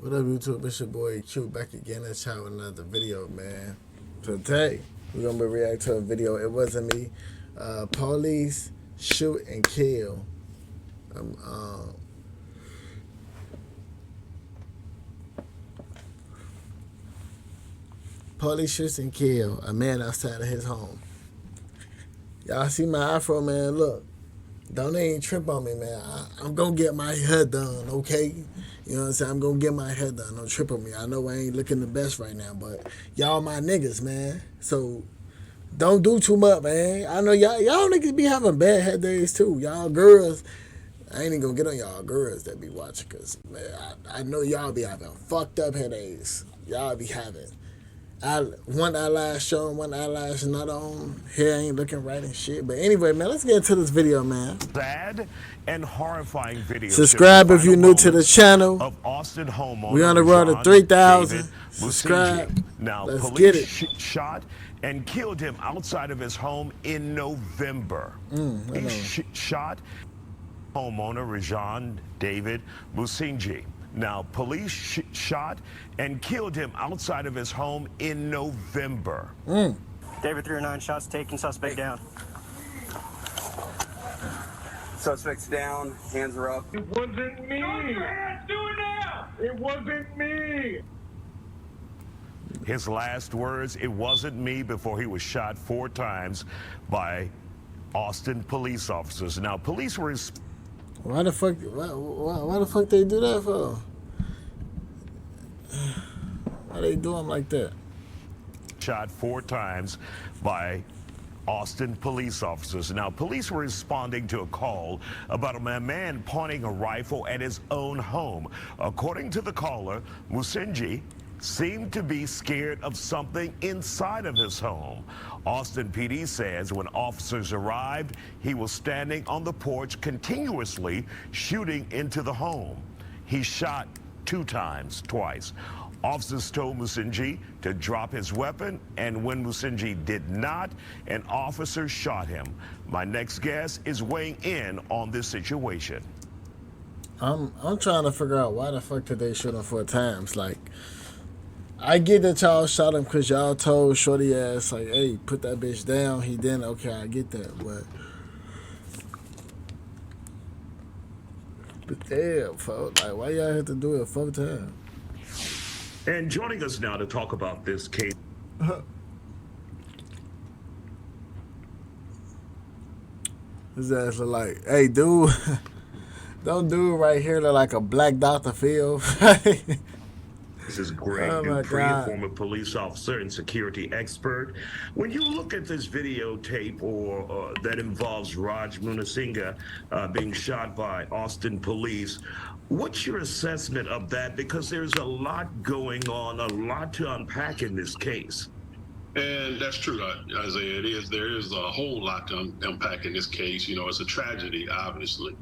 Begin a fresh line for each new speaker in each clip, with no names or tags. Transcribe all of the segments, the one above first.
What up, YouTube? It's your boy Q back again. Let's try with another video, man. Today, we're gonna be reacting to a video. It wasn't me. Police shoot and kill. Um, Police shoots and kill a man outside of his home. Y'all see my afro, man? Look, don't even trip on me, man. I'm gonna get my hair done, okay? You know what I'm saying? I'm gonna get my hair done. Don't trip on me. I know I ain't looking the best right now, but y'all my niggas, man. So don't do too much, man. I know y'all niggas be having bad hair days too. Y'all girls, I ain't even gonna get on y'all girls that be watching, cause man, I know y'all be having fucked up hair days. Y'all be having one eyelash showing, one eyelash not on. Hair ain't looking right and shit. But anyway, man, let's get into this video, man.
Sad and horrifying video.
Subscribe if you're new to the channel.
Of Austin homeowner
We on the road to 3,000. Subscribe.
Now,
let's
police
get it.
Shot and killed him outside of his home in November. He shot homeowner Rajan David Musinji. Now, police shot and killed him outside of his home in November.
David 309 shots taken, suspect down.
Suspect's down, hands are up.
It wasn't me. Show your hands, do it now. It wasn't me.
His last words, "It wasn't me," before he was shot 4 times by Austin police officers. Now, police were...
Why the fuck they do that for? Why they do them like that?
Shot 4 times by Austin police officers. Now, police were responding to a call about a man pointing a rifle at his own home. According to the caller, Musinji seemed to be scared of something inside of his home. Austin PD says when officers arrived, he was standing on the porch continuously shooting into the home. He shot 2 times, twice. Officers told Musinji to drop his weapon, and when Musinji did not, an officer shot him. My next guest is weighing in on this situation.
I'm trying to figure out why the fuck did they shoot him 4 times? Like, I get that y'all shot him because y'all told shorty ass, like, hey, put that bitch down. He didn't. Okay, I get that. But damn, folks, like, why y'all have to do it 4 times?
And joining us now to talk about this case.
His ass look like, hey, dude, don't dude right here look like a black Dr. Phil.
This is Greg Dupree, a former police officer and security expert. When you look at this videotape or that involves Raj Musinji being shot by Austin police, what's your assessment of that? Because there's a lot going on, a lot to unpack in this case.
And that's true, Isaiah. There is a whole lot to unpack in this case. You know, it's a tragedy, obviously.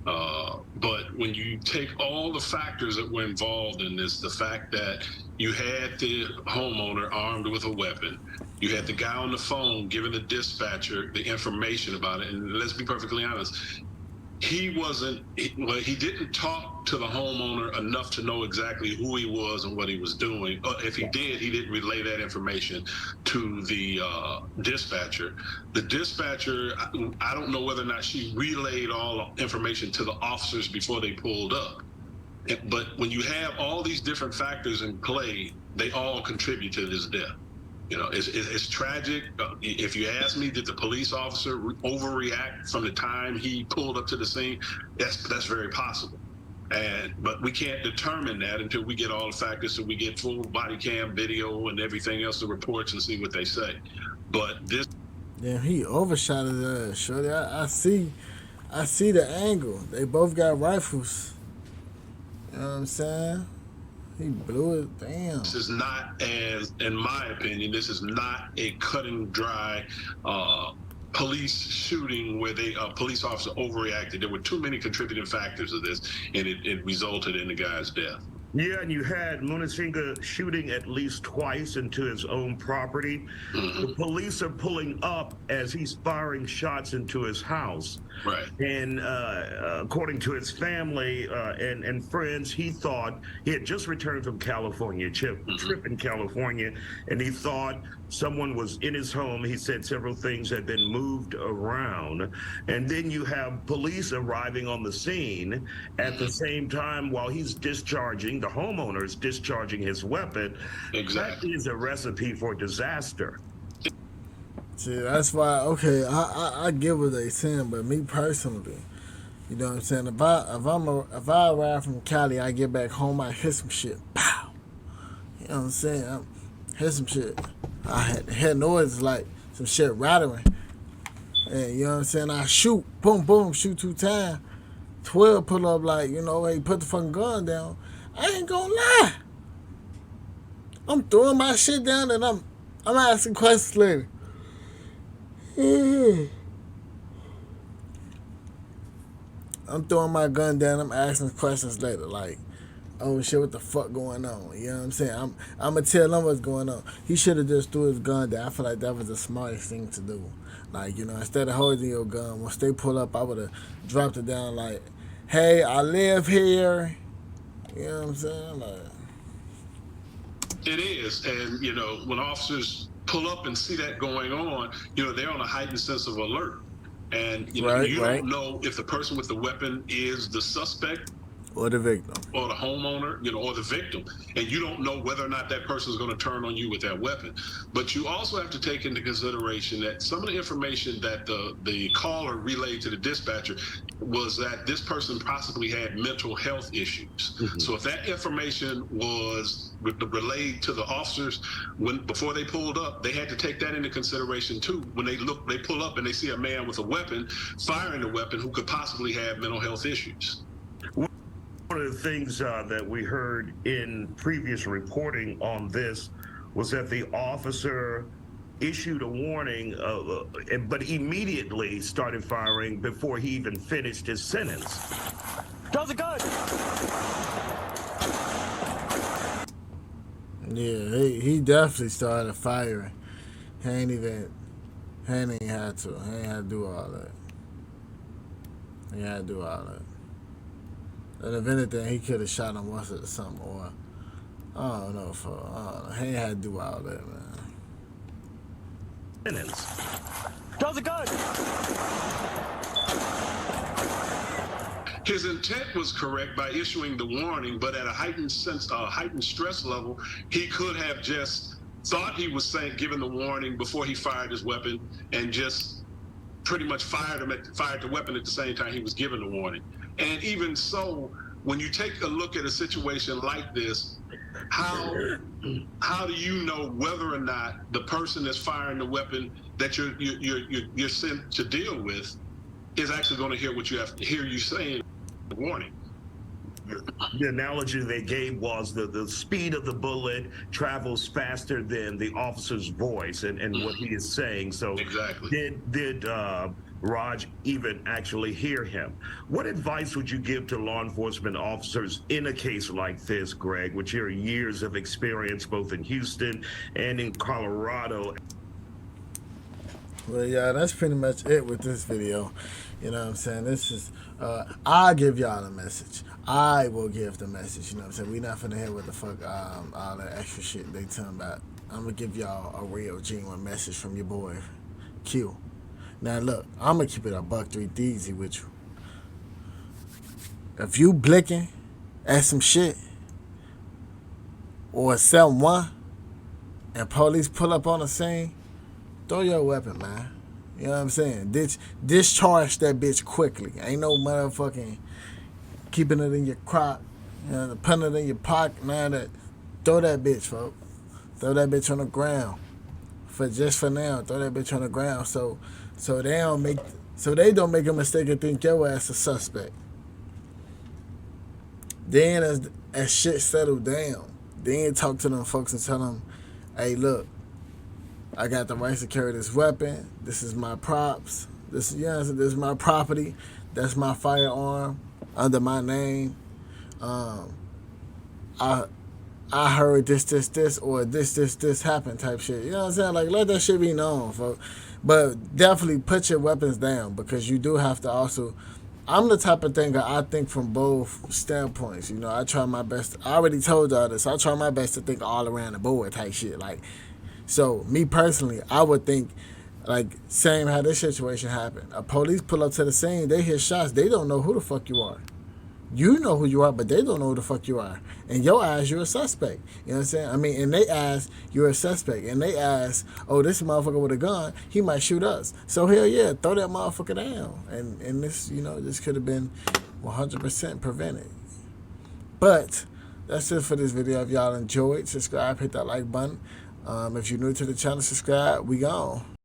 But when you take all the factors that were involved in this, the fact that you had the homeowner armed with a weapon, you had the guy on the phone giving the dispatcher the information about it, and let's be perfectly honest, he didn't talk to the homeowner enough to know exactly who he was and what he was doing. If he did, he didn't relay that information to the dispatcher. The dispatcher, I don't know whether or not she relayed all the information to the officers before they pulled up. But when you have all these different factors in play, they all contribute to this death. You know, it's tragic. If you ask me, did the police officer overreact from the time he pulled up to the scene? That's very possible. But we can't determine that until we get all the factors, so we get full body cam video and everything else, the reports, and see what they say. But this...
Damn, he overshot his ass, shorty. I see the angle. They both got rifles. You know what I'm saying? He blew it. Damn.
This is not, as in my opinion, this is not a cut and dry police shooting where a police officer overreacted. There were too many contributing factors of this, and it resulted in the guy's death.
Yeah, and you had Munasinga shooting at least twice into his own property.
Hmm.
The police are pulling up as he's firing shots into his house.
Right.
And according to his family and friends, he thought he had just returned from California,
Hmm.
trip in California, and he thought someone was in his home. He said several things had been moved around. And then you have police arriving on the scene at the
Hmm.
same time while he's discharging, the homeowner is discharging his weapon. That
Exactly.
is a recipe for disaster.
See, that's why. Okay, I get what they saying, but me personally, you know what I'm saying. If I arrive from Cali, I get back home, I hit some shit. Pow. You know what I'm saying? I hit some shit. I had noise like some shit rattling. And you know what I'm saying? I shoot, boom, boom, shoot 2 times. 12 pull up like, hey, put the fucking gun down. I ain't gonna lie. I'm throwing my shit down and I'm asking questions later. I'm throwing my gun down. I'm asking questions later. Like, oh shit, what the fuck going on? You know what I'm saying? I'm gonna tell him what's going on. He should have just threw his gun down. I feel like that was the smartest thing to do. Like, instead of holding your gun, once they pull up, I would have dropped it down. Like, hey, I live here. You know what I'm saying? Like,
It is. And, when officers pull up and see that going on, they're on a heightened sense of alert. And,
right,
you
right,
don't know if the person with the weapon is the suspect
or the victim.
or the homeowner, or the victim, and you don't know whether or not that person is going to turn on you with that weapon. But you also have to take into consideration that some of the information that the caller relayed to the dispatcher was that this person possibly had mental health issues.
Mm-hmm.
So if that information was relayed to the officers before they pulled up, they had to take that into consideration too. When they pull up and they see a man with a weapon firing a weapon who could possibly have mental health issues.
One of the things that we heard in previous reporting on this was that the officer issued a warning, but immediately started firing before he even finished his sentence.
Draw the gun!
Yeah, he definitely started firing. He ain't had to. He ain't had to do all that. He had to do all that. And if anything, he could have shot him once or something, or I don't know. He ain't had to do all that, man.
Draw the gun!
His intent was correct by issuing the warning, but at a heightened stress level, he could have just thought he was giving the warning before he fired his weapon, and just pretty much fired the weapon at the same time he was giving the warning. And even so, when you take a look at a situation like this, how do you know whether or not the person that's firing the weapon that you're sent to deal with is actually going to hear what you have to hear you saying? Warning.
The analogy they gave was the speed of the bullet travels faster than the officer's voice and what he is saying. So
exactly.
Did Raj even actually hear him? What advice would you give to law enforcement officers in a case like this, Greg, with your years of experience both in Houston and in Colorado?
Well, yeah, that's pretty much it with this video. You know what I'm saying? This is, I'll give y'all a message. I will give the message. You know what I'm saying? We not finna hear what the fuck all that extra shit they talking about. I'm gonna give y'all a real, genuine message from your boy, Q. Now look, I'm gonna keep it a buck 3 with you. If you blinking at some shit or someone and police pull up on the scene, throw your weapon, man. You know what I'm saying? Discharge that bitch quickly. Ain't no motherfucking keeping it in your crock, putting it in your pocket. That throw that bitch, folks. Throw that bitch on the ground. For now, throw that bitch on the ground so they don't make a mistake and think your ass a suspect. Then as shit settled down, then talk to them folks and tell them, hey, look, I got the right to carry this weapon. This is my props. This is my property. That's my firearm under my name. I heard this, or this happened type shit. You know what I'm saying? Like, let that shit be known, folks. But definitely put your weapons down, because you do have to also. I'm the type of thinker, I think from both standpoints. You know, I try my best. I already told y'all this. I try my best to think all around the board type shit. Like, so me personally, I would think, like, same how this situation happened. A police pull up to the scene, they hear shots, they don't know who the fuck you are. You know who you are, but they don't know who the fuck you are. In your eyes, you're a suspect. You know what I'm saying? I mean, in their eyes, you're a suspect. In their eyes, oh, this motherfucker with a gun, he might shoot us. So hell yeah, throw that motherfucker down. And this, you know, this could have been 100% prevented. But that's it for this video. If y'all enjoyed, subscribe, hit that like button. If you're new to the channel, subscribe. We gone.